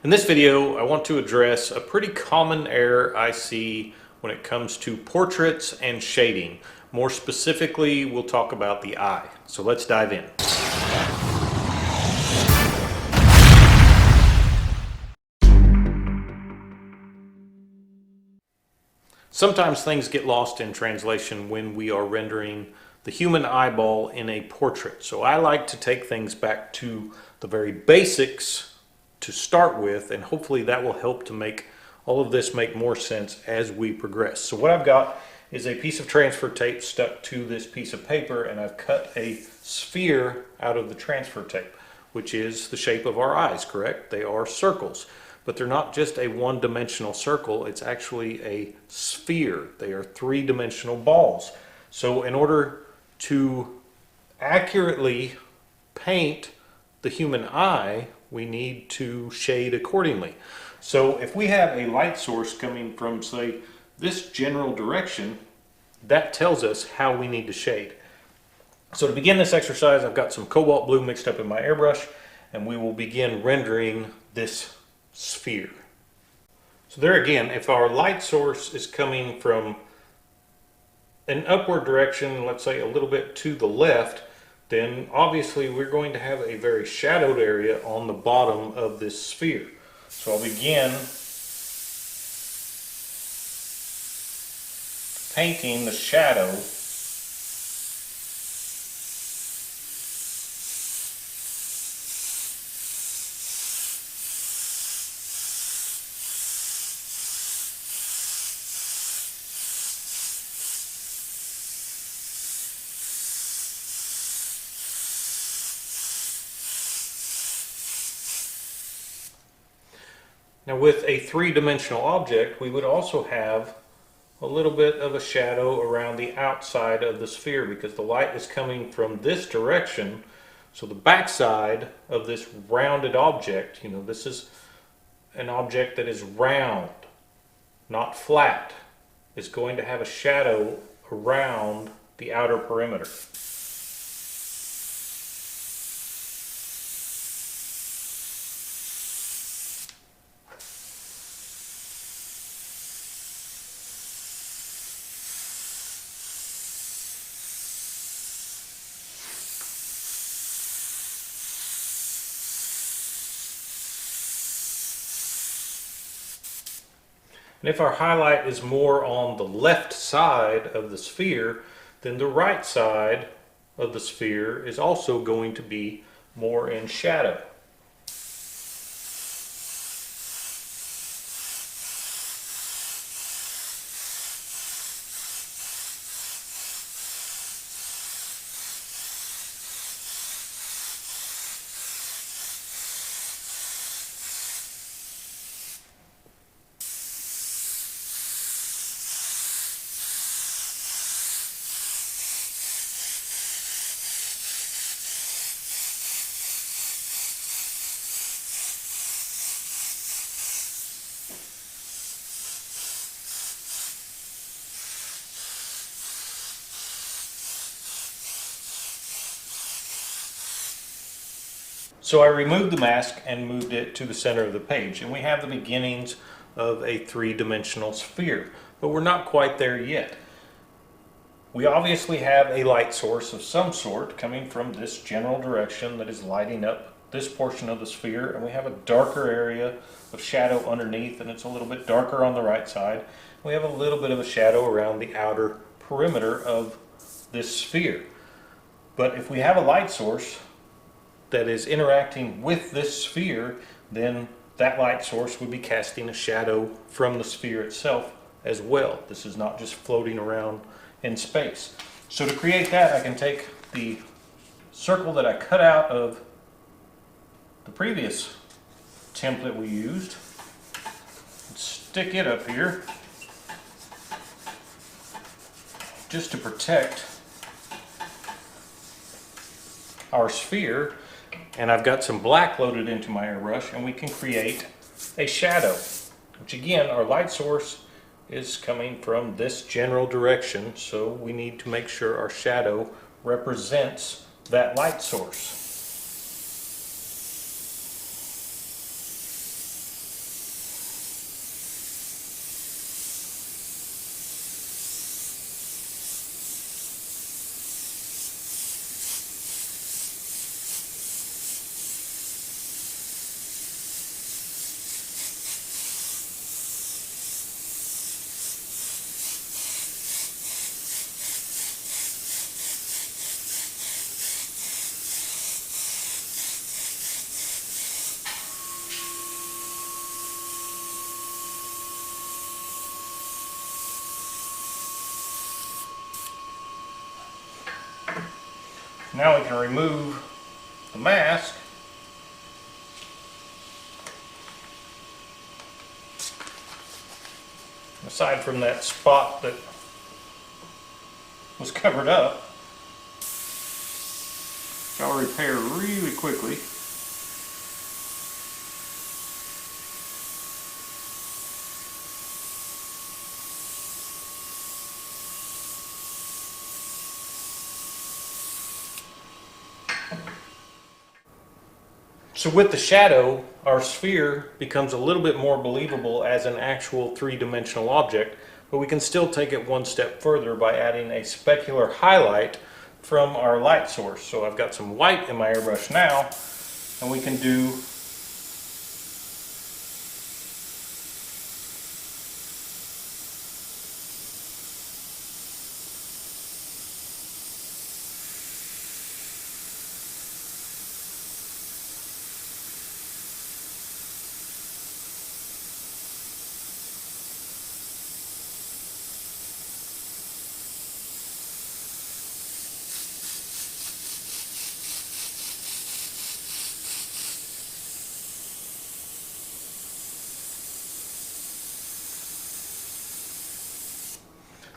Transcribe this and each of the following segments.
In this video, I want to address a pretty common error I see when it comes to portraits and shading. More specifically, we'll talk about the eye. So let's dive in. Sometimes things get lost in translation when we are rendering the human eyeball in a portrait. So I like to take things back to the very basics to start with, and hopefully that will help to make all of this make more sense as we progress. So what I've got is a piece of transfer tape stuck to this piece of paper, and I've cut a sphere out of the transfer tape, which is the shape of our eyes, correct? They are circles. But they're not just a one-dimensional circle, it's actually a sphere. They are three-dimensional balls. So in order to accurately paint the human eye, we need to shade accordingly. So if we have a light source coming from, say, this general direction, that tells us how we need to shade. So to begin this exercise, I've got some cobalt blue mixed up in my airbrush, and we will begin rendering this sphere. So there again, if our light source is coming from an upward direction, let's say a little bit to the left, then obviously we're going to have a very shadowed area on the bottom of this sphere. So I'll begin painting the shadow Now with a three-dimensional object, we would also have a little bit of a shadow around the outside of the sphere because the light is coming from this direction. So the backside of this rounded object, this is an object that is round, not flat, is going to have a shadow around the outer perimeter. And if our highlight is more on the left side of the sphere, then the right side of the sphere is also going to be more in shadow. So I removed the mask and moved it to the center of the page, and we have the beginnings of a three-dimensional sphere, but we're not quite there yet. We obviously have a light source of some sort coming from this general direction that is lighting up this portion of the sphere, and we have a darker area of shadow underneath, and it's a little bit darker on the right side. We have a little bit of a shadow around the outer perimeter of this sphere. But if we have a light source that is interacting with this sphere, then that light source would be casting a shadow from the sphere itself as well. This is not just floating around in space. So to create that, I can take the circle that I cut out of the previous template we used and stick it up here just to protect our sphere. And I've got some black loaded into my airbrush, and we can create a shadow, which again, our light source is coming from this general direction, so we need to make sure our shadow represents that light source. Now we can remove the mask. Aside from that spot that was covered up, which I'll repair really quickly. So with the shadow, our sphere becomes a little bit more believable as an actual three-dimensional object, but we can still take it one step further by adding a specular highlight from our light source. So I've got some white in my airbrush now, and we can do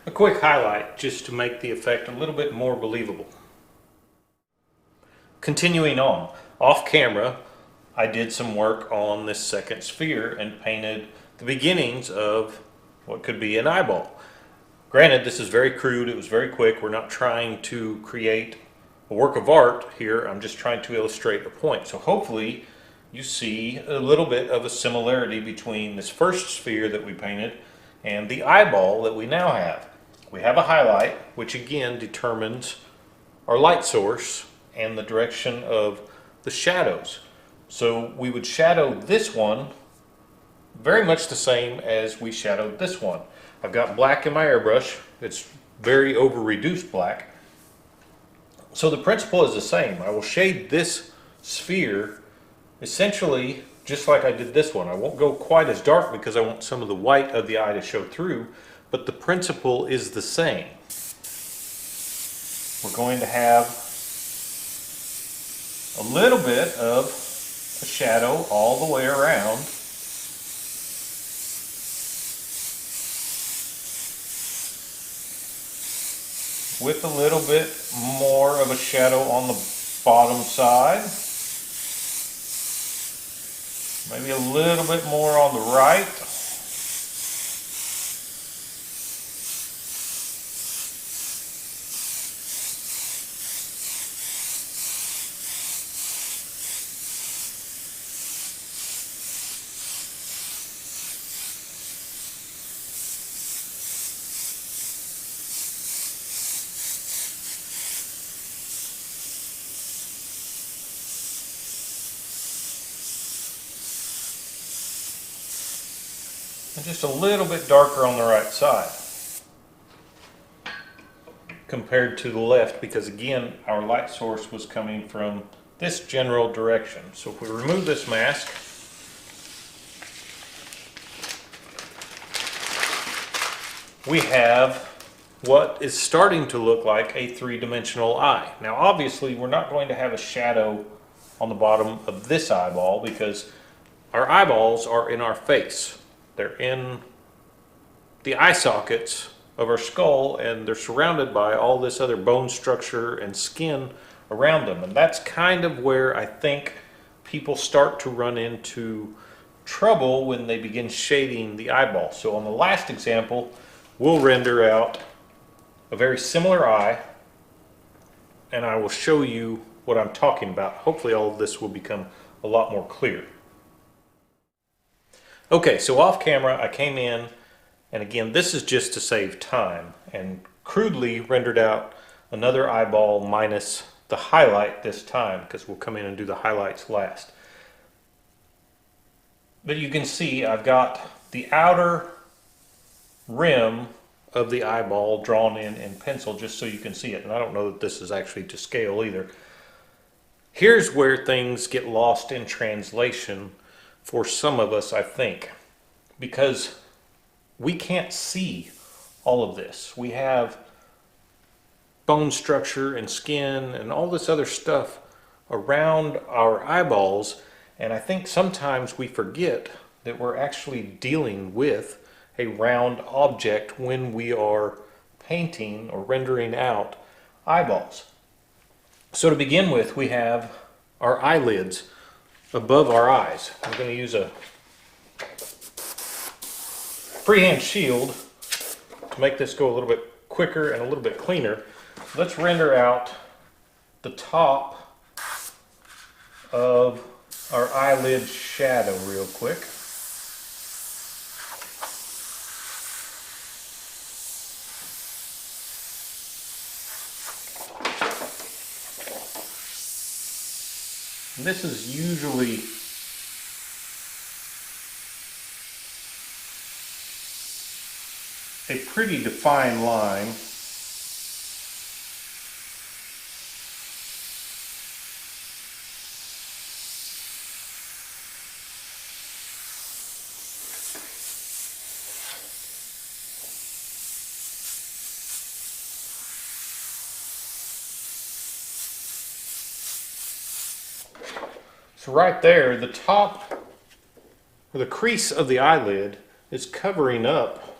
a quick highlight just to make the effect a little bit more believable. Continuing on, off camera, I did some work on this second sphere and painted the beginnings of what could be an eyeball. Granted, this is very crude, it was very quick. We're not trying to create a work of art here, I'm just trying to illustrate a point. So hopefully you see a little bit of a similarity between this first sphere that we painted and the eyeball that we now have. We have a highlight, which again determines our light source and the direction of the shadows. So we would shadow this one very much the same as we shadowed this one. I've got black in my airbrush. It's very over-reduced black. So the principle is the same. I will shade this sphere essentially just like I did this one. I won't go quite as dark because I want some of the white of the eye to show through, but the principle is the same. We're going to have a little bit of a shadow all the way around. With a little bit more of a shadow on the bottom side. Maybe a little bit more on the right. And just a little bit darker on the right side compared to the left, because again our light source was coming from this general direction. So if we remove this mask, we have what is starting to look like a three-dimensional eye. Now obviously we're not going to have a shadow on the bottom of this eyeball because our eyeballs are in our face. They're in the eye sockets of our skull, and they're surrounded by all this other bone structure and skin around them. And that's kind of where I think people start to run into trouble when they begin shading the eyeball. So on the last example, we'll render out a very similar eye, and I will show you what I'm talking about. Hopefully all of this will become a lot more clear. Okay, so off camera I came in, and again this is just to save time, and crudely rendered out another eyeball minus the highlight this time, because we'll come in and do the highlights last. But you can see I've got the outer rim of the eyeball drawn in pencil just so you can see it, and I don't know that this is actually to scale either. Here's where things get lost in translation for some of us, I think, because we can't see all of this. We have bone structure and skin and all this other stuff around our eyeballs. And I think sometimes we forget that we're actually dealing with a round object when we are painting or rendering out eyeballs. So to begin with, we have our eyelids above our eyes. I'm going to use a freehand shield to make this go a little bit quicker and a little bit cleaner. Let's render out the top of our eyelid shadow real quick. And this is usually a pretty defined line. So right there, the top, or the crease of the eyelid is covering up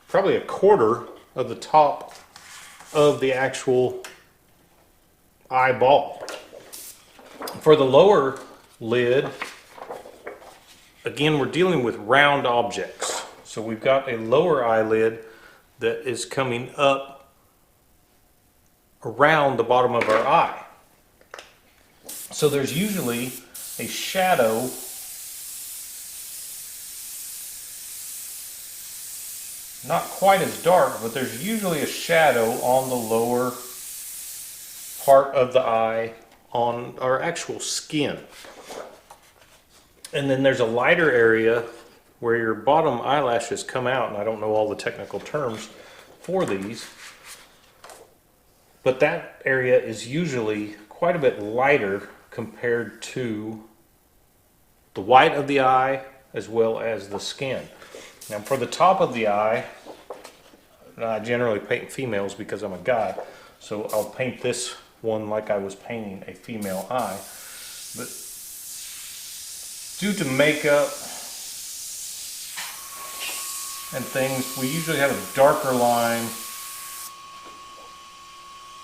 probably a quarter of the top of the actual eyeball. For the lower lid, again, we're dealing with round objects. So we've got a lower eyelid that is coming up around the bottom of our eye. So there's usually a shadow not quite as dark, but there's usually a shadow on the lower part of the eye on our actual skin. And then there's a lighter area where your bottom eyelashes come out, and I don't know all the technical terms for these, but that area is usually quite a bit lighter compared to the white of the eye as well as the skin. Now for the top of the eye, I generally paint females because I'm a guy, so I'll paint this one like I was painting a female eye. But due to makeup and things, we usually have a darker line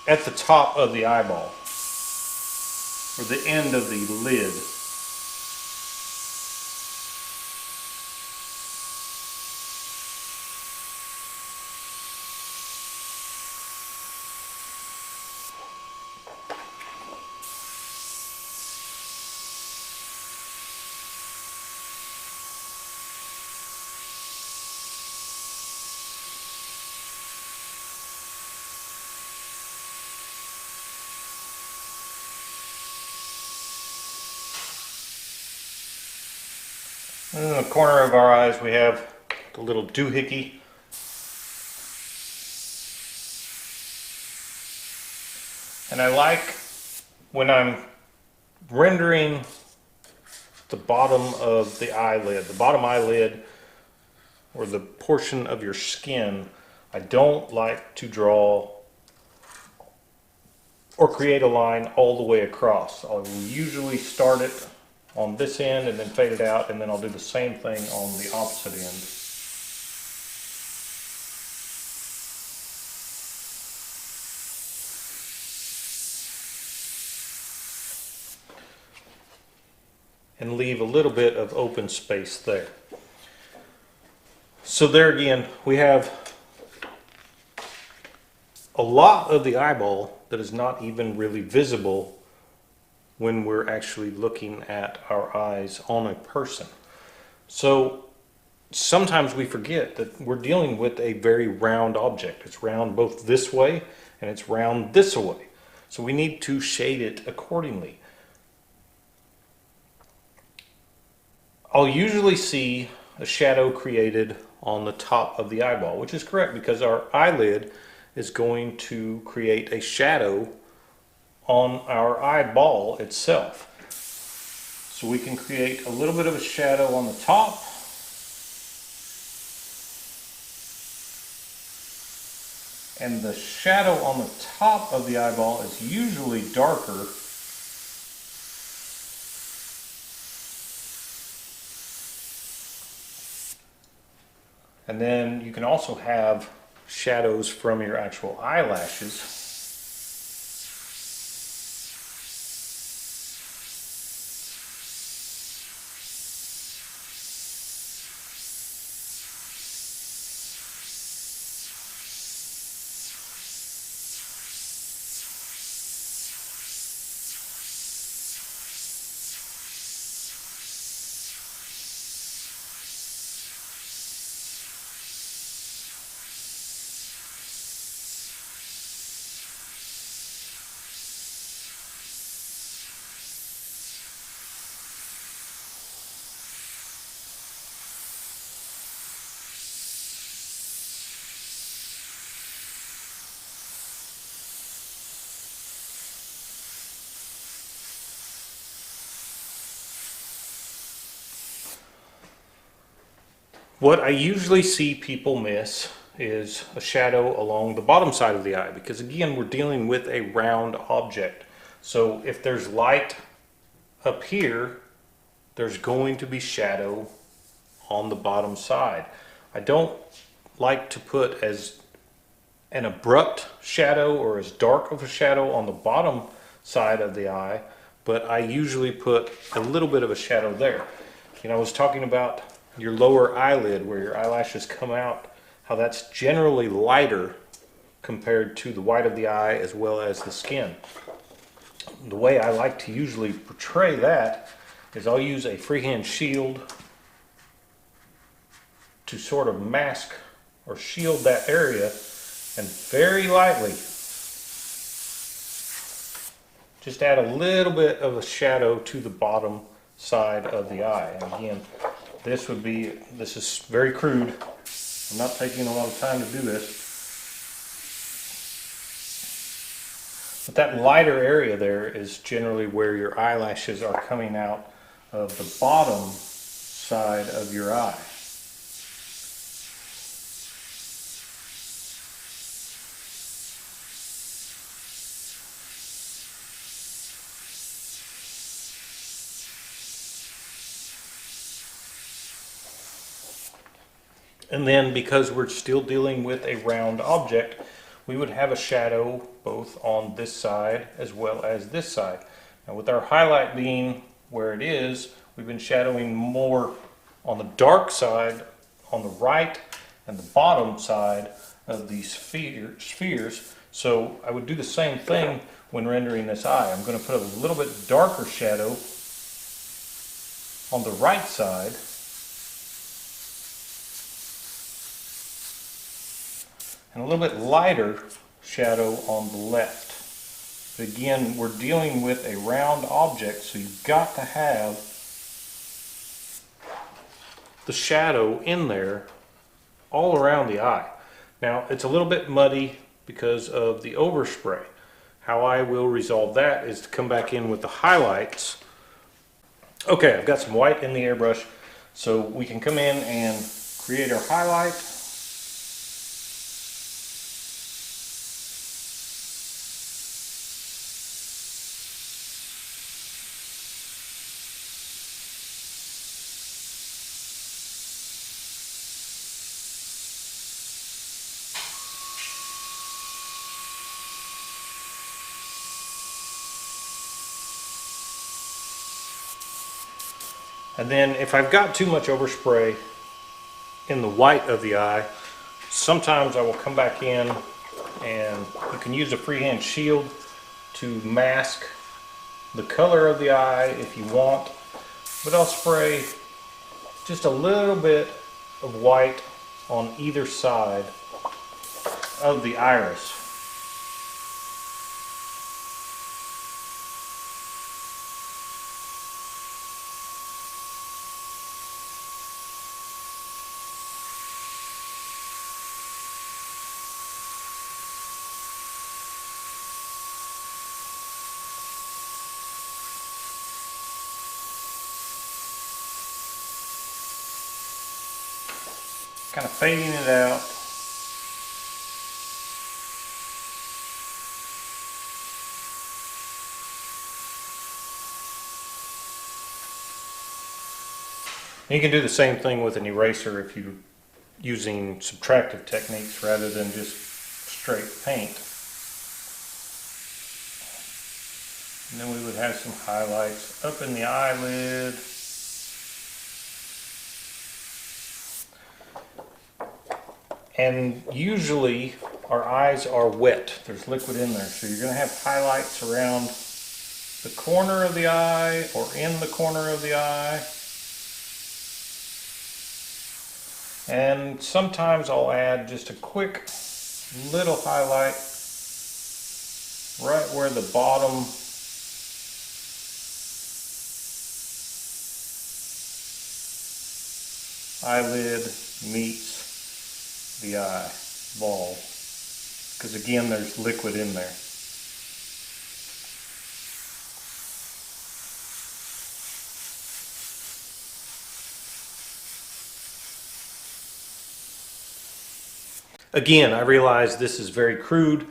at the top of the eyeball, or the end of the lid. In the corner of our eyes we have the little doohickey. And I like when I'm rendering the bottom of the eyelid, the bottom eyelid or the portion of your skin, I don't like to draw or create a line all the way across. I'll usually start it on this end and then fade it out, and then I'll do the same thing on the opposite end. And leave a little bit of open space there. So there again, we have a lot of the eyeball that is not even really visible when we're actually looking at our eyes on a person. So sometimes we forget that we're dealing with a very round object. It's round both this way and it's round this way. So we need to shade it accordingly. I'll usually see a shadow created on the top of the eyeball, which is correct because our eyelid is going to create a shadow on our eyeball itself. So we can create a little bit of a shadow on the top, And the shadow on the top of the eyeball is usually darker and then you can also have shadows from your actual eyelashes. What I usually see people miss is a shadow along the bottom side of the eye, because again, we're dealing with a round object. So if there's light up here, there's going to be shadow on the bottom side. I don't like to put as an abrupt shadow or as dark of a shadow on the bottom side of the eye, but I usually put a little bit of a shadow there. You know, I was talking about your lower eyelid where your eyelashes come out, how that's generally lighter compared to the white of the eye as well as the skin. The way I like to usually portray that is I'll use a freehand shield to sort of mask or shield that area, and very lightly just add a little bit of a shadow to the bottom side of the eye. And again, this is very crude. I'm not taking a lot of time to do this. But that lighter area there is generally where your eyelashes are coming out of the bottom side of your eye. And then because we're still dealing with a round object, we would have a shadow both on this side as well as this side. Now with our highlight being where it is, we've been shadowing more on the dark side, on the right and the bottom side of these spheres. So I would do the same thing when rendering this eye. I'm going to put a little bit darker shadow on the right side, and a little bit lighter shadow on the left. But again, we're dealing with a round object, so you've got to have the shadow in there all around the eye. Now, it's a little bit muddy because of the overspray. How I will resolve that is to come back in with the highlights. Okay, I've got some white in the airbrush, so we can come in and create our highlight. And then if I've got too much overspray in the white of the eye, sometimes I will come back in, and you can use a freehand shield to mask the color of the eye if you want, but I'll spray just a little bit of white on either side of the iris. Kind of fading it out. And you can do the same thing with an eraser if you're using subtractive techniques rather than just straight paint. And then we would have some highlights up in the eyelid. And usually our eyes are wet. There's liquid in there. So you're going to have highlights around the corner of the eye or in the corner of the eye. And sometimes I'll add just a quick little highlight right where the bottom eyelid meets the eyeball, because again there's liquid in there. Again, I realize this is very crude.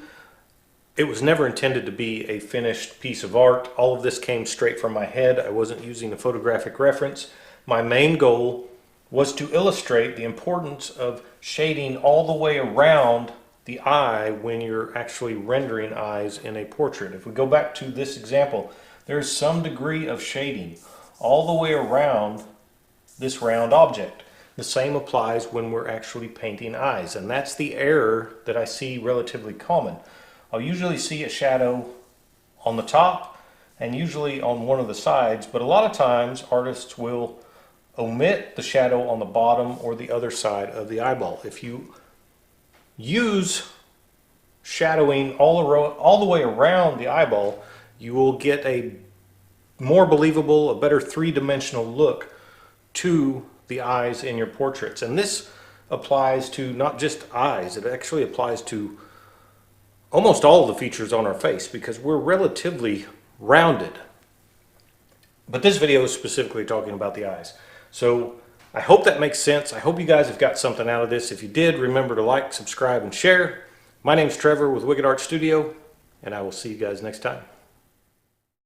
It was never intended to be a finished piece of art. All of this came straight from my head. I wasn't using a photographic reference. My main goal was to illustrate the importance of shading all the way around the eye when you're actually rendering eyes in a portrait. If we go back to this example, there's some degree of shading all the way around this round object. The same applies when we're actually painting eyes, and that's the error that I see relatively common. I'll usually see a shadow on the top and usually on one of the sides, but a lot of times artists will omit the shadow on the bottom or the other side of the eyeball. If you use shadowing all the way around the eyeball, you will get a more believable, a better three-dimensional look to the eyes in your portraits. And this applies to not just eyes, it actually applies to almost all of the features on our face, because we're relatively rounded. But this video is specifically talking about the eyes. So I hope that makes sense. I hope you guys have got something out of this. If you did, remember to like, subscribe, and share. My name's Trevor with Wicked Art Studio, and I will see you guys next time.